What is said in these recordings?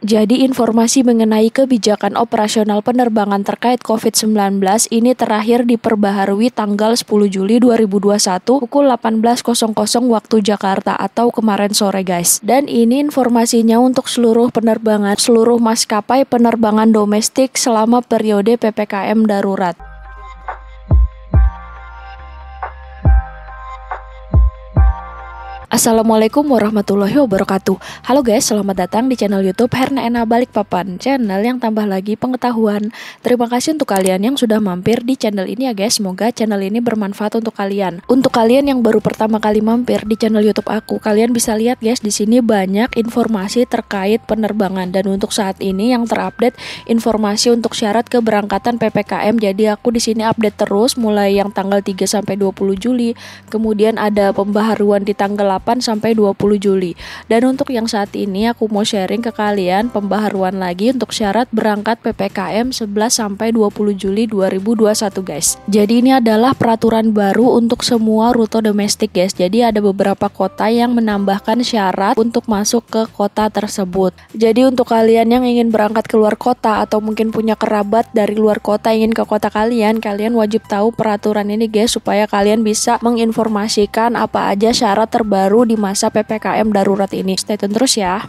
Jadi informasi mengenai kebijakan operasional penerbangan terkait COVID-19 ini terakhir diperbaharui tanggal 10 Juli 2021 pukul 18.00 waktu Jakarta atau kemarin sore guys. Dan ini informasinya untuk seluruh penerbangan, seluruh maskapai penerbangan domestik selama periode PPKM darurat. Assalamualaikum warahmatullahi wabarakatuh. Halo guys, selamat datang di channel YouTube Herna Ena Balikpapan, channel yang tambah lagi pengetahuan. Terima kasih untuk kalian yang sudah mampir di channel ini ya guys. Semoga channel ini bermanfaat untuk kalian. Untuk kalian yang baru pertama kali mampir di channel YouTube aku, kalian bisa lihat guys di sini banyak informasi terkait penerbangan, dan untuk saat ini yang terupdate informasi untuk syarat keberangkatan PPKM. Jadi aku di sini update terus mulai yang tanggal 3 sampai 20 Juli. Kemudian ada pembaharuan di tanggal 8 sampai 20 Juli. Dan untuk yang saat ini aku mau sharing ke kalian pembaharuan lagi untuk syarat berangkat PPKM 11 sampai 20 Juli 2021 guys. Jadi ini adalah peraturan baru untuk semua rute domestik guys. Jadi ada beberapa kota yang menambahkan syarat untuk masuk ke kota tersebut. Jadi untuk kalian yang ingin berangkat keluar kota atau mungkin punya kerabat dari luar kota ingin ke kota kalian wajib tahu peraturan ini guys, supaya kalian bisa menginformasikan apa aja syarat terbaru di masa PPKM darurat ini. Stay tune terus ya.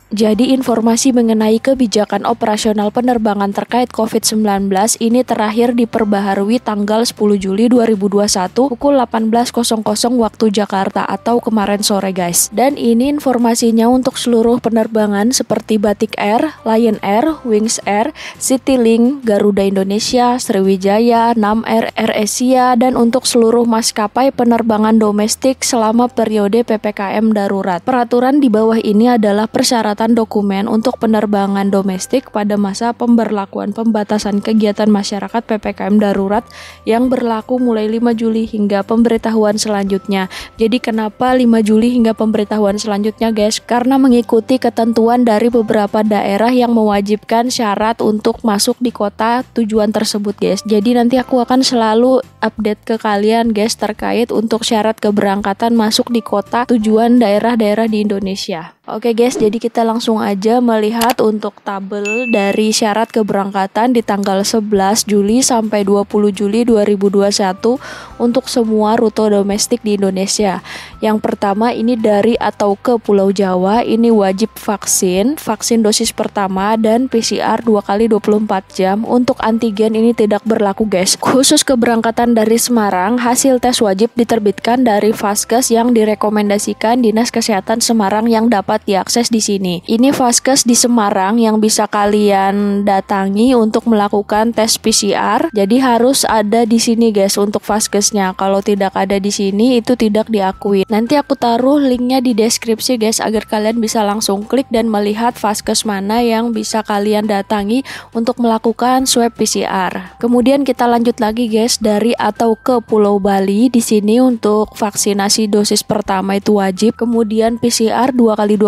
Jadi informasi mengenai kebijakan operasional penerbangan terkait COVID-19 ini terakhir diperbaharui tanggal 10 Juli 2021 pukul 18.00 waktu Jakarta atau kemarin sore guys. Dan ini informasinya untuk seluruh penerbangan seperti Batik Air, Lion Air, Wings Air, Citylink, Garuda Indonesia, Sriwijaya, Nam Air, AirAsia, dan untuk seluruh maskapai penerbangan domestik selama periode PPKM darurat. Peraturan di bawah ini adalah persyaratan dokumen untuk penerbangan domestik pada masa pemberlakuan pembatasan kegiatan masyarakat PPKM darurat yang berlaku mulai 5 Juli hingga pemberitahuan selanjutnya. Jadi kenapa 5 Juli hingga pemberitahuan selanjutnya guys? Karena mengikuti ketentuan dari beberapa daerah yang mewajibkan syarat untuk masuk di kota tujuan tersebut guys. Jadi nanti aku akan selalu update ke kalian guys terkait untuk syarat keberangkatan masuk di kota tujuan daerah-daerah di Indonesia. Oke guys, jadi kita langsung aja melihat untuk tabel dari syarat keberangkatan di tanggal 11 Juli sampai 20 Juli 2021 untuk semua rute domestik di Indonesia. Yang pertama ini dari atau ke Pulau Jawa, ini wajib vaksin dosis pertama dan PCR 2 kali 24 jam. Untuk antigen ini tidak berlaku guys. Khusus keberangkatan dari Semarang, hasil tes wajib diterbitkan dari Vaskes yang direkomendasikan Dinas Kesehatan Semarang yang dapat diakses di sini. Ini Vaskes di Semarang yang bisa kalian datangi untuk melakukan tes PCR. Jadi harus ada di sini guys untuk Vaskesnya. Kalau tidak ada di sini itu tidak diakui. Nanti aku taruh linknya di deskripsi guys agar kalian bisa langsung klik dan melihat Vaskes mana yang bisa kalian datangi untuk melakukan swab PCR. Kemudian kita lanjut lagi guys dari atau ke Pulau Bali. Di sini untuk vaksinasi dosis pertama itu wajib. Kemudian PCR 2 kali 24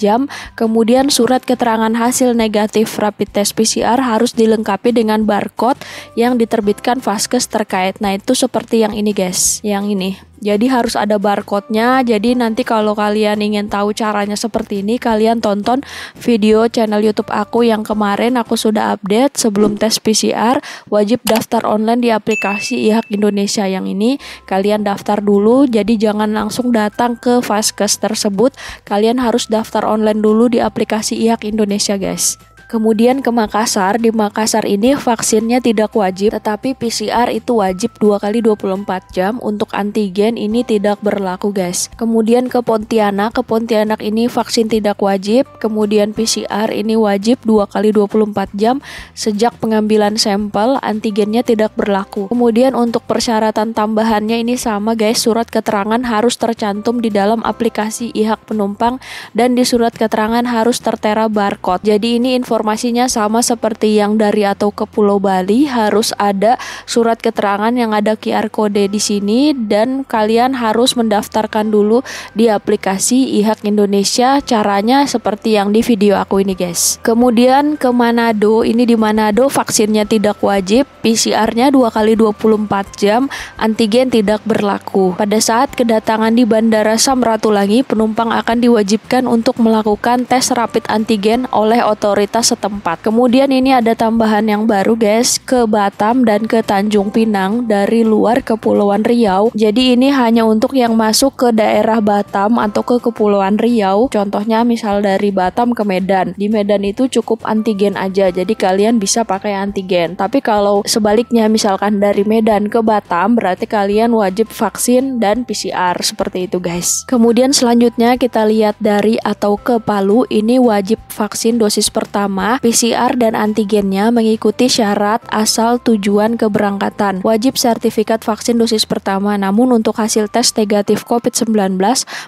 jam. Kemudian surat keterangan hasil negatif rapid test PCR harus dilengkapi dengan barcode yang diterbitkan Vaskes terkait. Nah itu seperti yang ini guys, yang ini. Jadi harus ada barcode-nya. Jadi nanti kalau kalian ingin tahu caranya seperti ini, kalian tonton video channel YouTube aku yang kemarin aku sudah update sebelum tes PCR. Wajib daftar online di aplikasi IHAK Indonesia yang ini. Kalian daftar dulu, jadi jangan langsung datang ke Vaskes tersebut. Kalian harus daftar online dulu di aplikasi IHAK Indonesia guys. Kemudian ke Makassar, di Makassar ini vaksinnya tidak wajib, tetapi PCR itu wajib 2 kali 24 jam. Untuk antigen ini tidak berlaku guys. Kemudian ke Pontianak ini vaksin tidak wajib. Kemudian PCR ini wajib 2 kali 24 jam. Sejak pengambilan sampel, antigennya tidak berlaku. Kemudian untuk persyaratan tambahannya ini sama guys, surat keterangan harus tercantum di dalam aplikasi IHAK penumpang dan di surat keterangan harus tertera barcode. Jadi ini informasinya sama seperti yang dari atau ke Pulau Bali, harus ada surat keterangan yang ada QR kode di sini dan kalian harus mendaftarkan dulu di aplikasi iHak Indonesia. Caranya seperti yang di video aku ini guys. Kemudian ke Manado, ini di Manado vaksinnya tidak wajib, PCR-nya 2 kali 24 jam, antigen tidak berlaku. Pada saat kedatangan di Bandara Samratulangi, penumpang akan diwajibkan untuk melakukan tes rapid antigen oleh otoritas setempat. Kemudian ini ada tambahan yang baru guys, ke Batam dan ke Tanjung Pinang dari luar Kepulauan Riau. Jadi ini hanya untuk yang masuk ke daerah Batam atau ke Kepulauan Riau. Contohnya misal dari Batam ke Medan. Di Medan itu cukup antigen aja, jadi kalian bisa pakai antigen. Tapi kalau sebaliknya misalkan dari Medan ke Batam, berarti kalian wajib vaksin dan PCR, seperti itu guys. Kemudian selanjutnya kita lihat dari atau ke Palu, ini wajib vaksin dosis pertama, PCR dan antigennya mengikuti syarat asal tujuan keberangkatan. Wajib sertifikat vaksin dosis pertama, namun untuk hasil tes negatif COVID-19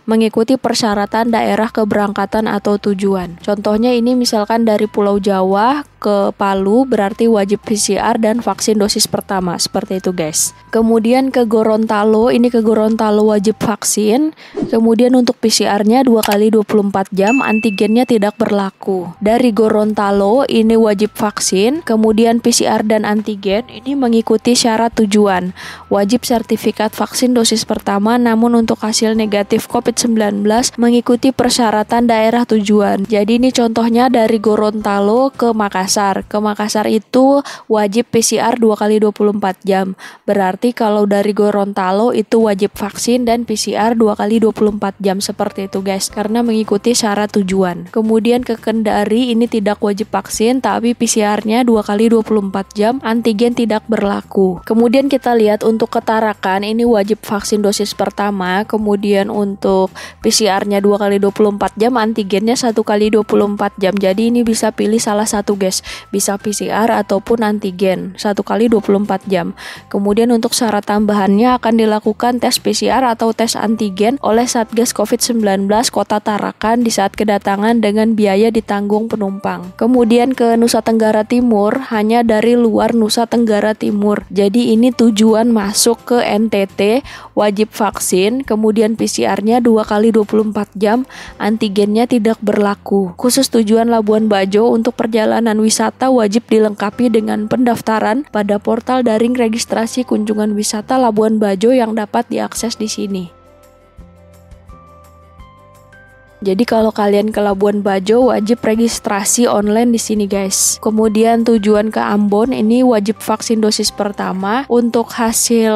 mengikuti persyaratan daerah keberangkatan atau tujuan. Contohnya ini misalkan dari Pulau Jawa ke Palu berarti wajib PCR dan vaksin dosis pertama, seperti itu guys. Kemudian ke Gorontalo, ini ke Gorontalo wajib vaksin. Kemudian untuk PCR-nya 2 kali 24 jam, antigennya tidak berlaku. Dari Gorontalo ini wajib vaksin, kemudian PCR dan antigen ini mengikuti syarat tujuan. Wajib sertifikat vaksin dosis pertama, namun untuk hasil negatif COVID-19 mengikuti persyaratan daerah tujuan. Jadi ini contohnya dari Gorontalo ke Makassar. Ke Makassar itu wajib PCR 2 kali 24 jam. Berarti kalau dari Gorontalo itu wajib vaksin dan PCR 2 kali 24 jam, seperti itu guys, karena mengikuti syarat tujuan. Kemudian ke Kendari ini tidak wajib vaksin tapi PCR-nya 2 kali 24 jam, antigen tidak berlaku. Kemudian kita lihat untuk ke Tarakan, ini wajib vaksin dosis pertama, kemudian untuk PCR-nya 2 kali 24 jam, antigennya 1 kali 24 jam. Jadi ini bisa pilih salah satu guys, bisa PCR ataupun antigen 1 kali 24 jam. Kemudian untuk syarat tambahannya akan dilakukan tes PCR atau tes antigen oleh Satgas COVID-19 Kota Tarakan di saat kedatangan dengan biaya ditanggung penumpang. Kemudian ke Nusa Tenggara Timur, hanya dari luar Nusa Tenggara Timur. Jadi ini tujuan masuk ke NTT wajib vaksin, kemudian PCR-nya 2 kali 24 jam, antigennya tidak berlaku. Khusus tujuan Labuan Bajo untuk perjalanan wisata wajib dilengkapi dengan pendaftaran pada portal daring registrasi kunjungan wisata Labuan Bajo yang dapat diakses di sini. Jadi kalau kalian ke Labuan Bajo wajib registrasi online di sini guys. Kemudian tujuan ke Ambon ini wajib vaksin dosis pertama. Untuk hasil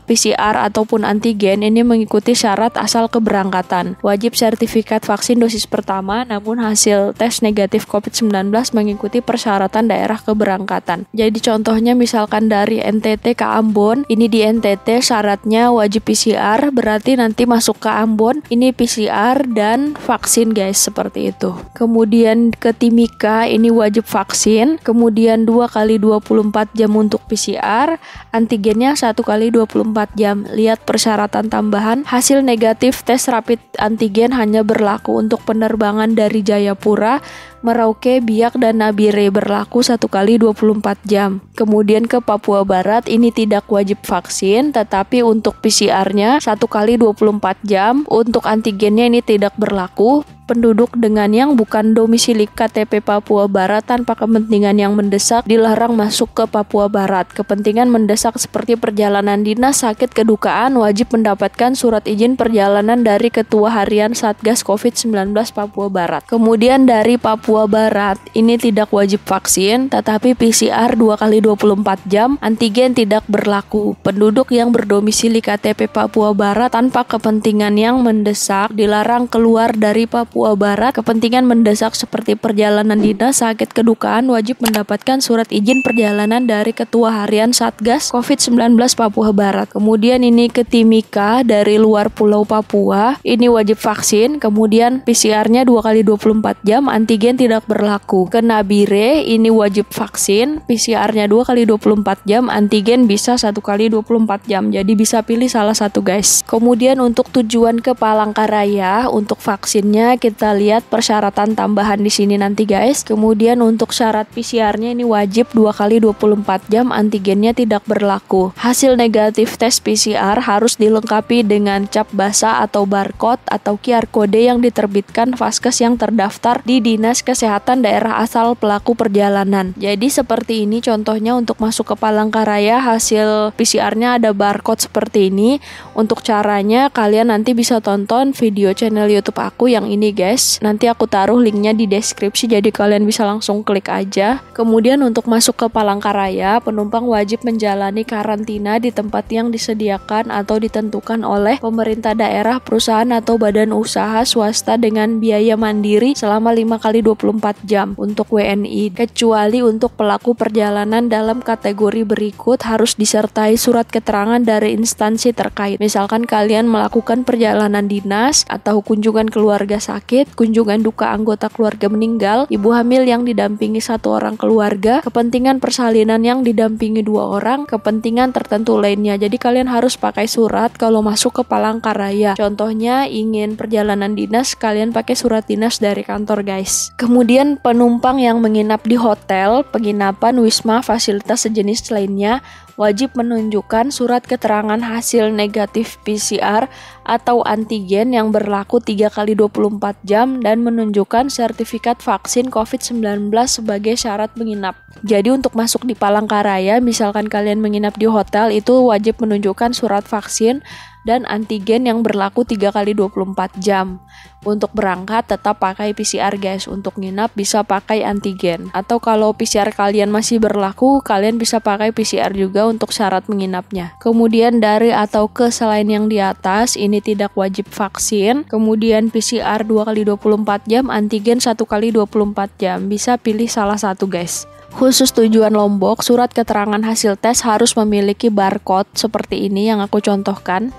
PCR ataupun antigen ini mengikuti syarat asal keberangkatan. Wajib sertifikat vaksin dosis pertama, namun hasil tes negatif COVID-19 mengikuti persyaratan daerah keberangkatan. Jadi contohnya misalkan dari NTT ke Ambon, ini di NTT syaratnya wajib PCR, berarti nanti masuk ke Ambon ini PCR dan vaksin guys, seperti itu. Kemudian ke Timika ini wajib vaksin, kemudian 2 kali 24 jam untuk PCR, antigennya 1 kali 24 jam. Lihat persyaratan tambahan, hasil negatif tes rapid antigen hanya berlaku untuk penerbangan dari Jayapura, Merauke, Biak, dan Nabire, berlaku 1 kali 24 jam. Kemudian ke Papua Barat ini tidak wajib vaksin, tetapi untuk PCR-nya 1 kali 24 jam, untuk antigennya ini tidak berlaku. Penduduk dengan yang bukan domisili KTP Papua Barat tanpa kepentingan yang mendesak dilarang masuk ke Papua Barat. Kepentingan mendesak seperti perjalanan dinas, sakit, kedukaan wajib mendapatkan surat izin perjalanan dari Ketua Harian Satgas COVID-19 Papua Barat. Kemudian dari Papua Barat ini tidak wajib vaksin, tetapi PCR 2 kali 24 jam, antigen tidak berlaku. Penduduk yang berdomisili KTP Papua Barat tanpa kepentingan yang mendesak dilarang keluar dari Papua Barat. Kepentingan mendesak seperti perjalanan dinas, sakit, kedukaan wajib mendapatkan surat izin perjalanan dari Ketua Harian Satgas COVID-19 Papua Barat. Kemudian ini ke Timika dari luar Pulau Papua, ini wajib vaksin, kemudian PCR-nya 2 kali 24 jam, antigen tidak berlaku. Ke Nabire ini wajib vaksin, PCR-nya 2 kali 24 jam, antigen bisa 1 kali 24 jam. Jadi bisa pilih salah satu guys. Kemudian untuk tujuan ke Palangkaraya, untuk vaksinnya kita lihat persyaratan tambahan di sini nanti guys. Kemudian untuk syarat PCR-nya ini wajib 2 kali 24 jam, antigennya tidak berlaku. Hasil negatif tes PCR harus dilengkapi dengan cap basah atau barcode atau QR kode yang diterbitkan Vaskes yang terdaftar di Dinas Kesehatan daerah asal pelaku perjalanan. Jadi seperti ini contohnya untuk masuk ke Palangkaraya, hasil PCR-nya ada barcode seperti ini. Untuk caranya kalian nanti bisa tonton video channel YouTube aku yang ini guys. Nanti aku taruh linknya di deskripsi, jadi kalian bisa langsung klik aja. Kemudian untuk masuk ke Palangkaraya, penumpang wajib menjalani karantina di tempat yang disediakan atau ditentukan oleh pemerintah daerah, perusahaan atau badan usaha swasta dengan biaya mandiri selama 5 kali 24 jam untuk WNI. Kecuali untuk pelaku perjalanan dalam kategori berikut harus disertai surat keterangan dari instansi terkait. Misalkan kalian melakukan perjalanan dinas atau kunjungan keluarga sakit, kunjungan duka anggota keluarga meninggal, ibu hamil yang didampingi 1 orang keluarga, kepentingan persalinan yang didampingi 2 orang, kepentingan tertentu lainnya. Jadi kalian harus pakai surat kalau masuk ke Palangkaraya. Contohnya ingin perjalanan dinas, kalian pakai surat dinas dari kantor guys. Kemudian penumpang yang menginap di hotel, penginapan, wisma, fasilitas sejenis lainnya wajib menunjukkan surat keterangan hasil negatif PCR atau antigen yang berlaku 3 kali 24 jam dan menunjukkan sertifikat vaksin COVID-19 sebagai syarat menginap. Jadi untuk masuk di Palangkaraya, misalkan kalian menginap di hotel, itu wajib menunjukkan surat vaksin dan antigen yang berlaku 3 kali 24 jam. Untuk berangkat tetap pakai PCR guys, untuk nginap bisa pakai antigen. Atau kalau PCR kalian masih berlaku, kalian bisa pakai PCR juga untuk syarat menginapnya. Kemudian dari atau ke selain yang di atas, ini tidak wajib vaksin. Kemudian PCR 2 kali 24 jam, antigen 1 kali 24 jam. Bisa pilih salah satu guys. Khusus tujuan Lombok, surat keterangan hasil tes harus memiliki barcode seperti ini yang aku contohkan.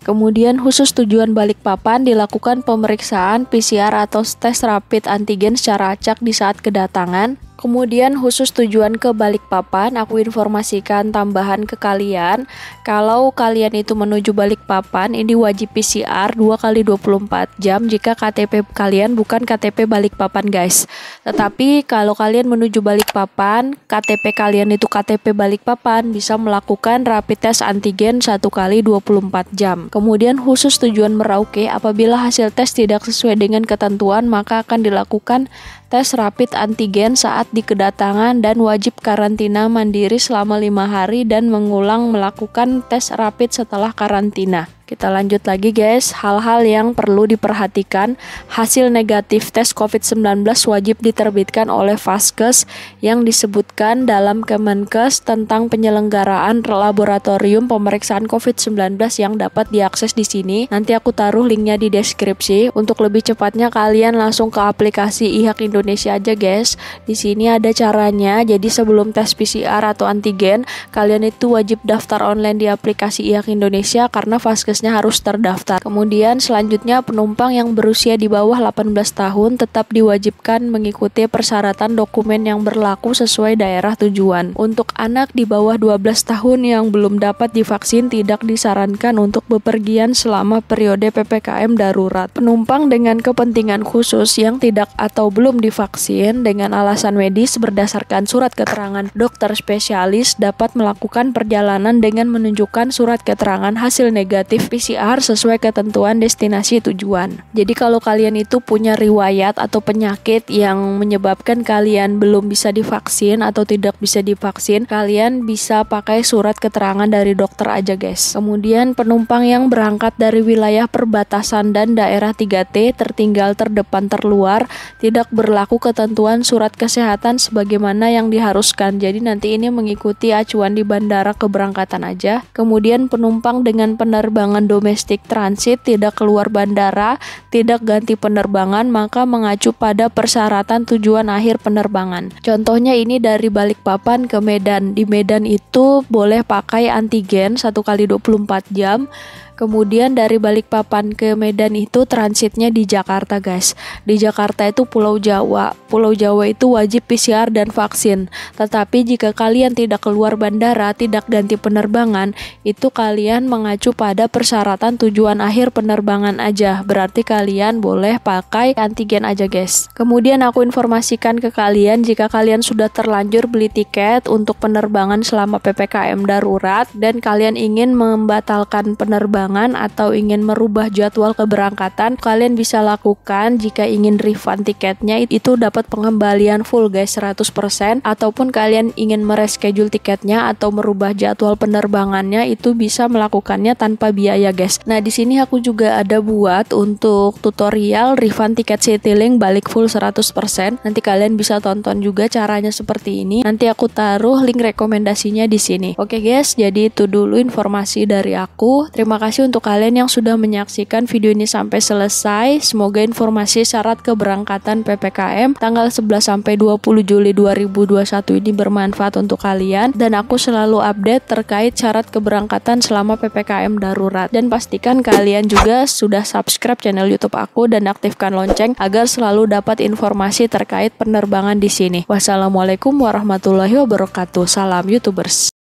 Kemudian khusus tujuan Balikpapan dilakukan pemeriksaan PCR atau tes rapid antigen secara acak di saat kedatangan. Kemudian khusus tujuan ke Balikpapan, aku informasikan tambahan ke kalian. Kalau kalian itu menuju Balikpapan, ini wajib PCR 2 kali 24 jam jika KTP kalian bukan KTP Balikpapan guys. Tetapi kalau kalian menuju Balikpapan, KTP kalian itu KTP Balikpapan, bisa melakukan rapid test antigen 1 kali 24 jam. Kemudian khusus tujuan Merauke, apabila hasil tes tidak sesuai dengan ketentuan, maka akan dilakukan tes rapid antigen saat di kedatangan dan wajib karantina mandiri selama 5 hari dan mengulang melakukan tes rapid setelah karantina. Kita lanjut lagi guys, hal-hal yang perlu diperhatikan. Hasil negatif tes COVID-19 wajib diterbitkan oleh Vaskes yang disebutkan dalam Kemenkes tentang penyelenggaraan laboratorium pemeriksaan COVID-19 yang dapat diakses di sini. Nanti aku taruh linknya di deskripsi. Untuk lebih cepatnya kalian langsung ke aplikasi IHAK Indonesia aja guys. Di sini ada caranya. Jadi sebelum tes PCR atau antigen, kalian itu wajib daftar online di aplikasi IHAK Indonesia karena Vaskes harus terdaftar. Kemudian selanjutnya penumpang yang berusia di bawah 18 tahun tetap diwajibkan mengikuti persyaratan dokumen yang berlaku sesuai daerah tujuan. Untuk anak di bawah 12 tahun yang belum dapat divaksin tidak disarankan untuk bepergian selama periode PPKM darurat. Penumpang dengan kepentingan khusus yang tidak atau belum divaksin dengan alasan medis berdasarkan surat keterangan dokter spesialis dapat melakukan perjalanan dengan menunjukkan surat keterangan hasil negatif PCR sesuai ketentuan destinasi tujuan. Jadi kalau kalian itu punya riwayat atau penyakit yang menyebabkan kalian belum bisa divaksin atau tidak bisa divaksin, kalian bisa pakai surat keterangan dari dokter aja guys. Kemudian penumpang yang berangkat dari wilayah perbatasan dan daerah 3T tertinggal, terdepan, terluar tidak berlaku ketentuan surat kesehatan sebagaimana yang diharuskan. Jadi nanti ini mengikuti acuan di bandara keberangkatan aja. Kemudian penumpang dengan penerbangan domestik transit tidak keluar bandara, tidak ganti penerbangan, maka mengacu pada persyaratan tujuan akhir penerbangan. Contohnya ini dari Balikpapan ke Medan. Di Medan itu boleh pakai antigen 1 kali 24 jam. Kemudian dari Balikpapan ke Medan itu transitnya di Jakarta guys. Di Jakarta itu Pulau Jawa. Pulau Jawa itu wajib PCR dan vaksin. Tetapi jika kalian tidak keluar bandara, tidak ganti penerbangan, itu kalian mengacu pada persyaratan tujuan akhir penerbangan aja. Berarti kalian boleh pakai antigen aja guys. Kemudian aku informasikan ke kalian jika kalian sudah terlanjur beli tiket untuk penerbangan selama PPKM darurat dan kalian ingin membatalkan penerbangan atau ingin merubah jadwal keberangkatan, kalian bisa lakukan. Jika ingin refund tiketnya itu dapat pengembalian full guys 100%, ataupun kalian ingin mereschedule tiketnya atau merubah jadwal penerbangannya itu bisa melakukannya tanpa biaya guys. Nah, di sini aku juga ada buat untuk tutorial refund tiket Citylink balik full 100%. Nanti kalian bisa tonton juga caranya seperti ini. Nanti aku taruh link rekomendasinya di sini. Oke guys, jadi itu dulu informasi dari aku. Terima kasih untuk kalian yang sudah menyaksikan video ini sampai selesai. Semoga informasi syarat keberangkatan PPKM tanggal 11 sampai 20 Juli 2021 ini bermanfaat untuk kalian, dan aku selalu update terkait syarat keberangkatan selama PPKM darurat. Dan pastikan kalian juga sudah subscribe channel YouTube aku dan aktifkan lonceng agar selalu dapat informasi terkait penerbangan di sini. Wassalamualaikum warahmatullahi wabarakatuh. Salam YouTubers.